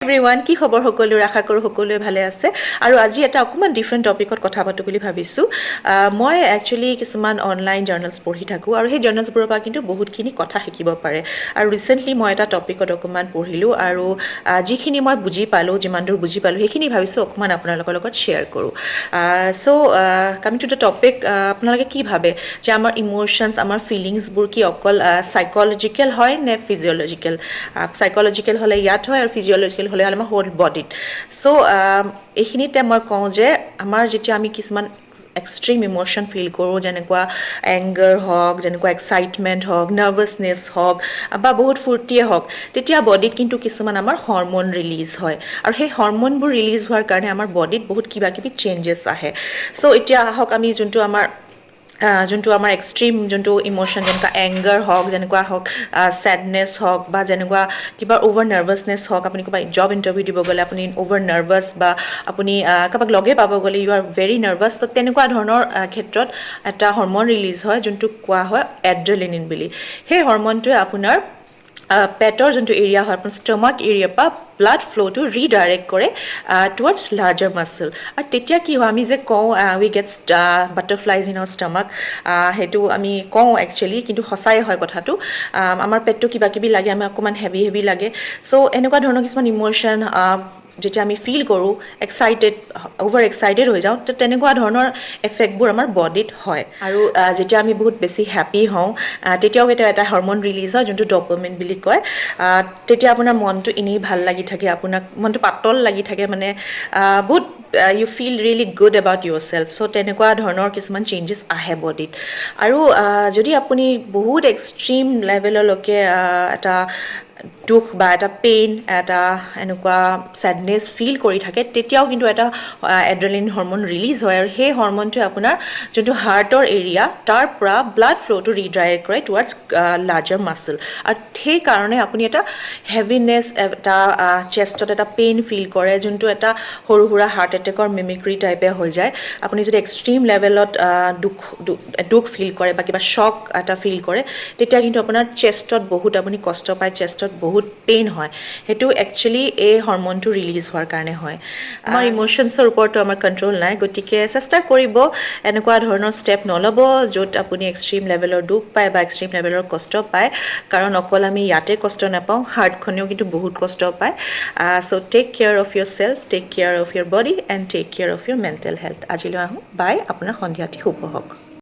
everyone কি খবৰ সকলোৰ আশা কৰোঁ সকলোৱে ভালে আছে আৰু আজি এটা অকণমান ডিফাৰেণ্ট টপিকত কথা পাতোঁ বুলি ভাবিছোঁ মই একচুৱেলি কিছুমান অনলাইন জাৰ্নেলছ পঢ়ি থাকোঁ আৰু সেই জাৰ্নেলছবোৰৰ পৰা কিন্তু বহুতখিনি কথা শিকিব পাৰে আৰু ৰিচেণ্টলি মই এটা টপিকত অকণমান পঢ়িলোঁ আৰু যিখিনি মই বুজি পালোঁ যিমান দূৰ বুজি পালোঁ সেইখিনি ভাবিছোঁ অকণমান আপোনালোকৰ লগত শ্বেয়াৰ কৰোঁ কামিং টু দ্য টপিক আপোনালোকে কি ভাবে যে আমাৰ ইম'শ্যনছ আমাৰ ফিলিংছবোৰ কি অকল চাইক'লজিকেল হয় নে ফিজিঅ'লজিকেল চাইক'লজিকেল হ'লে ইয়াত হয় আৰু ফিজিঅ'লজিকেল হ'লে আমাৰ হোল বডিত এইখিনিতে মই কওঁ যে আমাৰ যেতিয়া আমি কিছুমান এক্সট্ৰিম ইম'শ্যন ফিল কৰোঁ যেনেকুৱা এংগাৰ হওক যেনেকুৱা এক্সাইটমেণ্ট হওক নাৰ্ভাছনেছ হওক বা বহুত ফূৰ্তিয়ে হওক তেতিয়া বডিত কিন্তু কিছুমান আমাৰ হৰম'ন ৰিলিজ হয় আৰু সেই হৰম'নবোৰ ৰিলিজ হোৱাৰ কাৰণে আমাৰ বডিত বহুত কিবা কিবি চেঞ্জেছ আহে এতিয়া আহক আমি যোনটো আমাৰ এক্সট্ৰিম যোনটো ইম'শ্যন যেনেকুৱা এংগাৰ হওক যেনেকুৱা হওক ছেডনেছ হওক বা যেনেকুৱা কিবা অ'ভাৰ নাৰ্ভাছনেছ হওক আপুনি কিবা জব ইণ্টাৰভিউ দিব গ'লে আপুনি অ'ভাৰ নাৰ্ভাছ বা আপুনি কাৰোবাক লগে পাব গ'লে ইউ আৰ ভেৰি নাৰ্ভাছ তো তেনেকুৱা ধৰণৰ ক্ষেত্ৰত এটা হৰম'ন ৰিলিজ হয় যোনটোক কোৱা হয় এড্ৰেলিনিন বুলি সেই হৰম'নটোৱে আপোনাৰ পেটৰ যোনটো এৰিয়া হয় আপোনাৰ ষ্টমাক এৰিয়াৰ পৰা ব্লাড ফ্ল'টো ৰিডাইৰেক্ট কৰে টুৱাৰ্ডছ লাৰ্জাৰ মাছল আৰু তেতিয়া কি হয় আমি যে কওঁ উই gets butterflies in hour stomach সেইটো আমি কওঁ একচুৱেলি কিন্তু সঁচাই হয় কথাটো আমাৰ পেটটো কিবা কিবি লাগে আমাৰ অকণমান হেভি লাগে এনেকুৱা ধৰণৰ কিছুমান ইম'শ্যন যেতিয়া আমি ফিল কৰোঁ অ'ভাৰ এক্সাইটেড হৈ যাওঁ তো তেনেকুৱা ধৰণৰ এফেক্টবোৰ আমাৰ বডিত হয় আৰু যেতিয়া আমি বহুত বেছি হেপ্পী হওঁ তেতিয়াও কেতিয়াবা এটা হৰম'ন ৰিলিজ হয় যোনটো ডপামিন বুলি কয় তেতিয়া আপোনাৰ মনটো এনেই ভাল লাগি থাকে আপোনাৰ মনটো পাতল লাগি থাকে মানে বহুত you feel really good about yourself তেনেকুৱা ধৰণৰ কিছুমান চেঞ্জেছ আহে বডিত আৰু যদি আপুনি বহুত এক্সট্ৰিম লেভেললৈকে এটা দুখ বা এটা পেইন এটা এনেকুৱা ছেডনেছ ফিল কৰি থাকে তেতিয়াও কিন্তু এটা এড্ৰেলিন হৰম'ন ৰিলিজ হয় আৰু সেই হৰম'নটোৱে আপোনাৰ যোনটো হাৰ্টৰ এৰিয়া তাৰ পৰা ব্লাড ফ্ল'টো ৰিডাইৰেক্ট কৰে টুৱাৰ্ডছ লাৰ্জাৰ মাছল আৰু সেইকাৰণে আপুনি এটা হেভিনেছ এটা চেষ্টত এটা পেইন ফিল কৰে যোনটো এটা সৰু সুৰা হাৰ্ট এটেকৰ মিমিক্ৰি টাইপে হৈ যায় আপুনি যদি এক্সট্ৰিম লেভেলত দুখ ফিল কৰে বা কিবা শ্বক এটা ফিল কৰে তেতিয়া কিন্তু আপোনাৰ চেষ্টত বহুত আপুনি কষ্ট পায় চেষ্টত বহুত পেইন হয় সেইটো একচুৱেলি এই হৰম'নটো ৰিলিজ হোৱাৰ কাৰণে হয় আমাৰ ইম'শ্যনছৰ ওপৰতো আমাৰ কণ্ট্ৰল নাই গতিকে চেষ্টা কৰিব এনেকুৱা ধৰণৰ ষ্টেপ নল'ব য'ত আপুনি এক্সট্ৰিম লেভেলৰ দুখ পায় বা এক্সট্ৰিম লেভেলৰ কষ্ট পায় কাৰণ অকল আমি ইয়াতে কষ্ট নাপাওঁ হাৰ্টখনেও কিন্তু বহুত কষ্ট পায় take care of yourself take care of your body and take care of your mental health আজিলৈ আহোঁ বাই আপোনাৰ সন্ধিয়াটি শুভ হওক